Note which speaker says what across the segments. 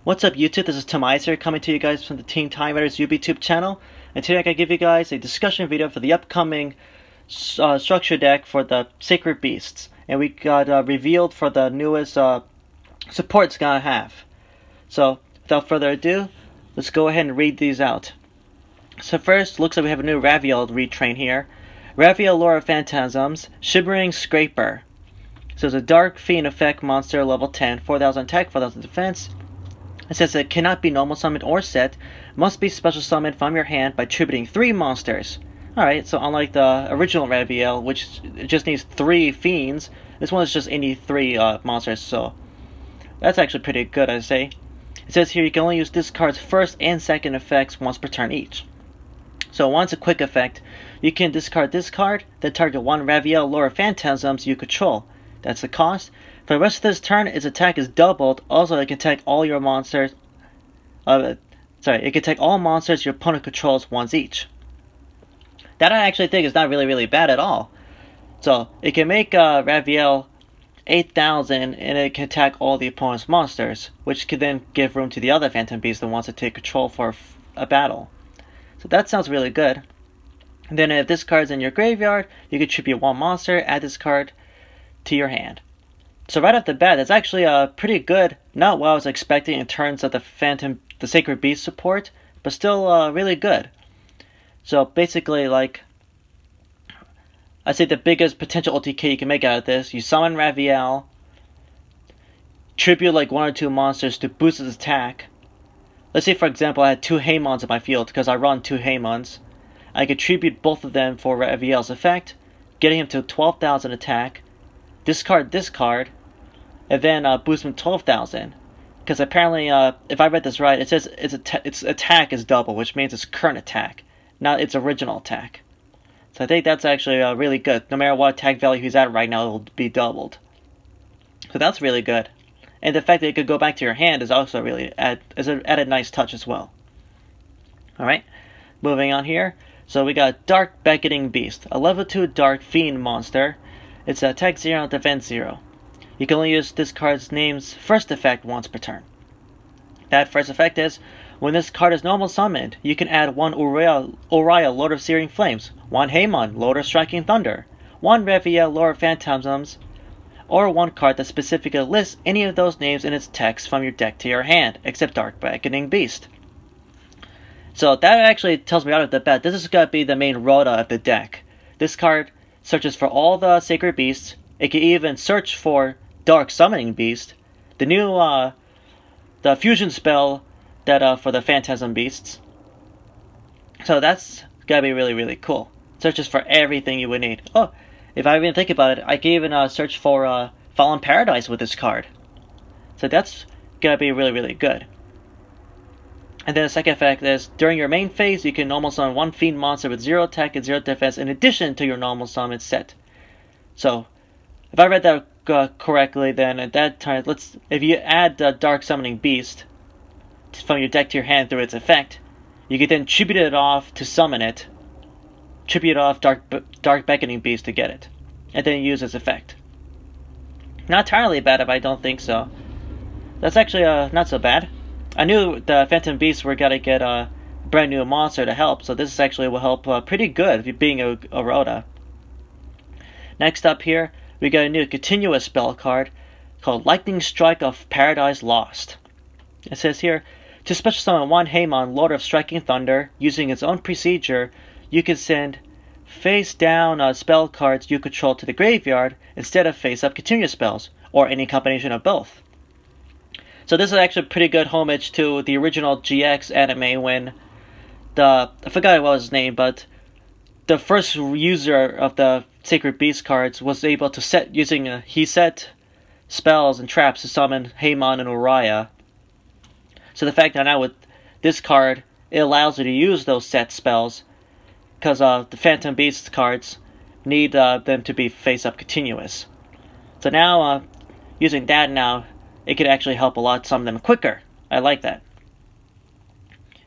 Speaker 1: What's up YouTube, this is Timaeus here coming to you guys from the Teen Time Raiders YouTube channel, and today I'm going to give you guys a discussion video for the upcoming structure deck for the Sacred Beasts, and we got revealed for the newest support it's going to have. So without further ado, let's go ahead and read these out. So first, looks like we have a new Raviel retrain here. Raviel Laura Phantasms, Shimmering Scraper. So it's a Dark Fiend effect monster, level 10, 4000 attack, 4000 defense. It says it cannot be normal summoned or set, must be special summoned from your hand by tributing 3 monsters. Alright, so unlike the original Raviel, which just needs 3 fiends, this one is just any 3 monsters, so that's actually pretty good, I'd say. It says here you can only use this card's first and second effects once per turn each. So once a quick effect, you can discard this card, then target 1 Raviel Laura Phantasms you control. That's the cost. For the rest of this turn, its attack is doubled. Also, it can attack all your monsters. It can attack all monsters your opponent controls once each. That I actually think is not really bad at all. So it can make Raviel 8,000, and it can attack all the opponent's monsters, which could then give room to the other Phantom Beast that wants to take control for a battle. So that sounds really good. And then if this card's in your graveyard, you can tribute 1 monster, add this card to your hand. So right off the bat, that's actually pretty good. Not what I was expecting in terms of the Sacred Beast support, but still really good. So basically, like, I'd say the biggest potential OTK you can make out of this, you summon Raviel, tribute like 1 or 2 monsters to boost its attack. Let's say, for example, I had 2 Haemons in my field, because I run 2 Haemons. I could tribute both of them for Raviel's effect, getting him to 12,000 attack, discard this card, and then boost him 12,000. Because apparently, if I read this right, it says its attack is double, which means its current attack, not its original attack. So I think that's actually really good. No matter what attack value he's at right now, it will be doubled. So that's really good. And the fact that it could go back to your hand is also really added nice touch as well. Alright, moving on here. So we got Dark Beckoning Beast, a level 2 Dark Fiend monster. It's attack 0, defense 0. You can only use this card's name's first effect once per turn. That first effect is, when this card is normal summoned, you can add 1 Uriah Lord of Searing Flames, 1 Haemon Lord of Striking Thunder, 1 Raviel Lord of Phantasms, or 1 card that specifically lists any of those names in its text from your deck to your hand, except Dark Beckoning Beast. So that actually tells me out of the bat, this is going to be the main rota of the deck. This card searches for all the Sacred Beasts. It can even search for Dark Summoning Beast, the new the fusion spell that for the Phantasm Beasts. So that's gotta be really cool. Searches for everything you would need. Oh, if I even think about it, I can even search for Fallen Paradise with this card. So that's gonna be really good. And then the second effect is, during your main phase, you can normal summon 1 Fiend monster with 0 attack and 0 defense in addition to your normal summon set. So, if I read that correctly, then at that time, if you add the Dark Summoning Beast from your deck to your hand through its effect, you can then tribute it off to summon it, tribute off Dark Beckoning Beast to get it, and then use its effect. Not entirely bad if I don't think so. That's actually not so bad. I knew the Phantom Beasts were gonna get a brand new monster to help, so this actually will help pretty good being a Rota. Next up here, we got a new continuous spell card called Lightning Strike of Paradise Lost. It says here, to special summon 1 Haemon Lord of Striking Thunder using its own procedure, you can send face down spell cards you control to the graveyard instead of face up continuous spells, or any combination of both. So this is actually pretty good homage to the original GX anime when I forgot what was his name, but the first user of the Sacred Beast cards was able to he set spells and traps to summon Haemon and Uriah. So the fact that now with this card, it allows you to use those set spells, because the Phantom Beast cards need them to be face-up continuous. So now, using that now, it could actually help a lot summon them quicker. I like that.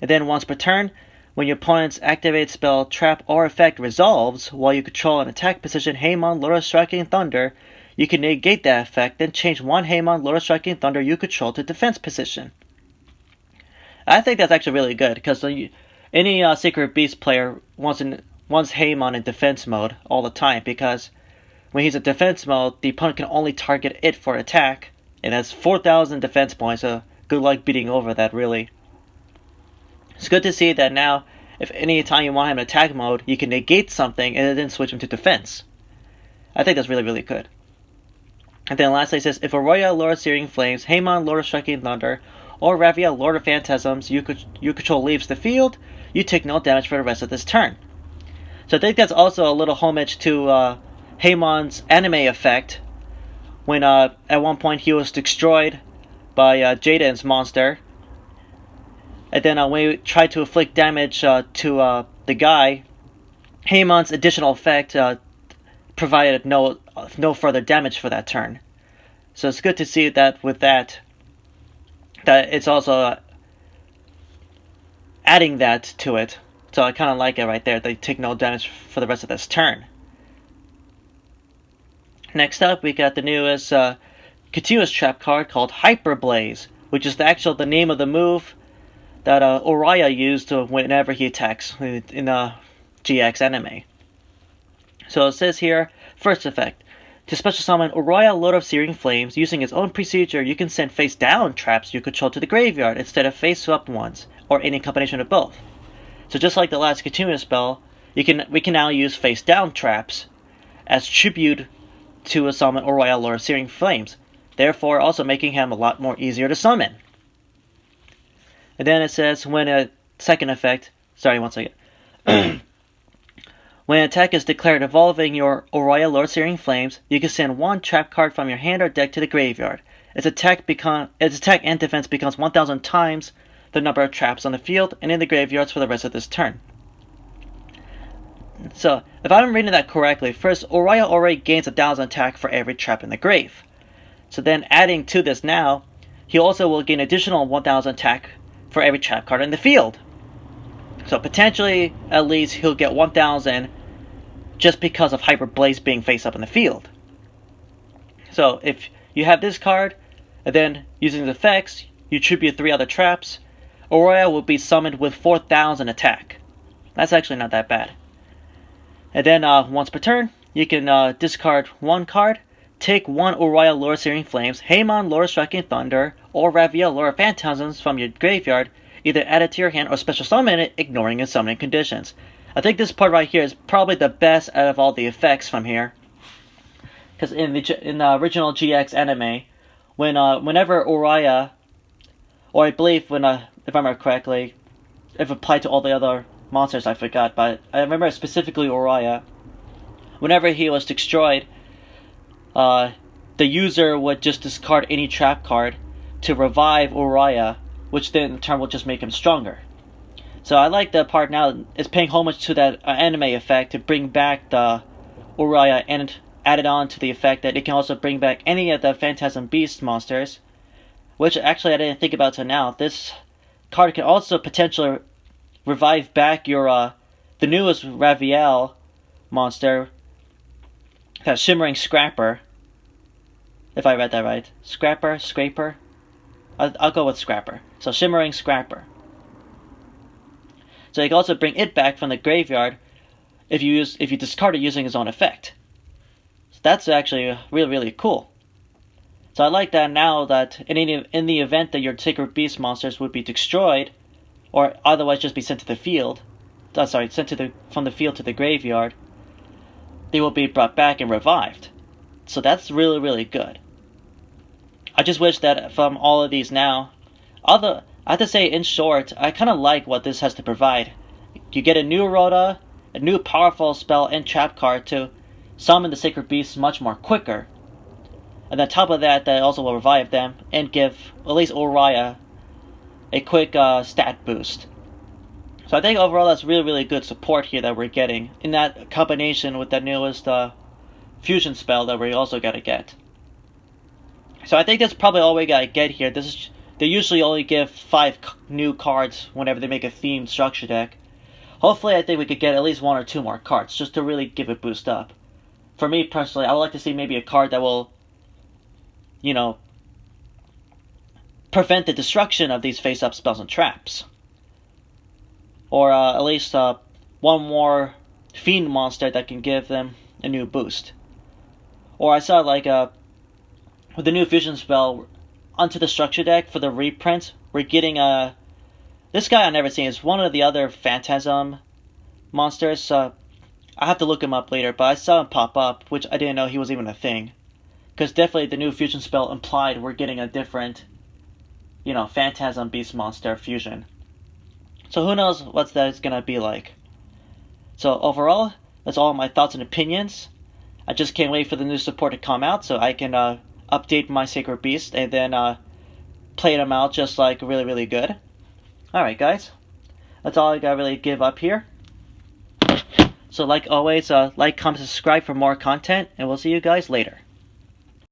Speaker 1: And then once per turn, when your opponent's activated spell, trap, or effect resolves while you control an attack position Haemon Lord of Striking Thunder, you can negate that effect, then change 1 Haemon Lord of Striking Thunder you control to defense position. I think that's actually really good, because any Secret Beast player wants Haemon in defense mode all the time, because when he's in defense mode, the opponent can only target it for attack, and that's 4,000 defense points, so good luck beating over that, really. It's good to see that now, if any time you want him in attack mode, you can negate something and then switch him to defense. I think that's really, really good. And then lastly it says, if Arroyo, Lord of Searing Flames, Haemon, Lord of Striking Thunder, or Raviel, Lord of Phantasms, you control leaves the field, you take no damage for the rest of this turn. So I think that's also a little homage to Haemon's anime effect, when at one point he was destroyed by Jaden's monster, and then when he tried to inflict damage to the guy, Haemon's additional effect provided no further damage for that turn. So it's good to see that with that it's also adding that to it. So I kind of like it right there. They take no damage for the rest of this turn. Next up, we got the newest continuous trap card called Hyper Blaze, which is the name of the move that Uriah used whenever he attacks in GX anime. So it says here, first effect. To special summon Uriah, Lord of Searing Flames, using its own procedure, you can send face-down traps you control to the graveyard instead of face-up ones, or any combination of both. So just like the last continuous spell, we can now use face-down traps as tribute to summon Uriah, Lord of Searing Flames, therefore also making him a lot more easier to summon. And then it says, when a second effect, sorry, one second. When an attack is declared involving your Uriah, Lord of Searing Flames, you can send one trap card from your hand or deck to the graveyard. Its attack and defense becomes 1,000 times the number of traps on the field and in the graveyards for the rest of this turn. So, if I'm reading that correctly, first, Uriah already gains 1,000 attack for every trap in the grave. So then, adding to this now, he also will gain additional 1,000 attack for every trap card in the field. So potentially, at least, he'll get 1,000 just because of Hyper Blaze being face up in the field. So if you have this card, and then using the effects, you tribute 3 other traps, Uriah will be summoned with 4,000 attack. That's actually not that bad. And then once per turn, you can discard 1 card, take 1 Uriah, Lord of Searing Flames, Haemon, Lord of Striking Thunder, or Raviel, Lord of Phantasms from your graveyard, either add it to your hand or special summon it, ignoring its summoning conditions. I think this part right here is probably the best out of all the effects from here. Because in the original GX anime, whenever Uriah, or I believe if I remember correctly, if applied to all the other monsters I forgot, but I remember specifically Uriah, whenever he was destroyed, the user would just discard any trap card to revive Uriah, which then in turn will just make him stronger. So I like the part now, it's paying homage to that anime effect to bring back the Uriah and added on to the effect that it can also bring back any of the Phantasm Beast monsters, which actually I didn't think about till now. This card can also potentially revive back your the newest Raviel monster, that Shimmering Scrapper, if I read that right. Scraper? I'll go with Scrapper. So Shimmering Scrapper. So you can also bring it back from the graveyard if you discard it using its own effect. So that's actually really, really cool. So I like that now that in the event that your Sacred Beast monsters would be destroyed, or otherwise just be sent to the field, from the field to the graveyard, they will be brought back and revived. So that's really, really good. I just wish that from all of these now, I have to say, in short, I kind of like what this has to provide. You get a new Rhoda, a new powerful spell and trap card to summon the Sacred Beasts much more quicker. And on top of that, that also will revive them and give at least Uriah a quick stat boost. So I think overall that's really, really good support here that we're getting, in that combination with that newest fusion spell that we also gotta get. So I think that's probably all we gotta get here. They usually only give 5 new cards whenever they make a themed structure deck. Hopefully I think we could get at least 1 or 2 more cards, just to really give it boost up. For me personally, I would like to see maybe a card that will, prevent the destruction of these face-up spells and traps. Or at least one more fiend monster that can give them a new boost. Or I saw like with the new fusion spell onto the structure deck for the reprint, we're getting this guy I've never seen. Is one of the other Phantasm monsters. I have to look him up later, but I saw him pop up, which I didn't know he was even a thing. Because definitely the new fusion spell implied we're getting a different, Phantasm Beast monster fusion. So who knows what that's gonna be like. So overall, that's all my thoughts and opinions. I just can't wait for the new support to come out so I can update my Sacred Beast and then play them out just like really, really good. Alright guys, that's all I gotta really give up here. So like always, like, comment, subscribe for more content, and we'll see you guys later.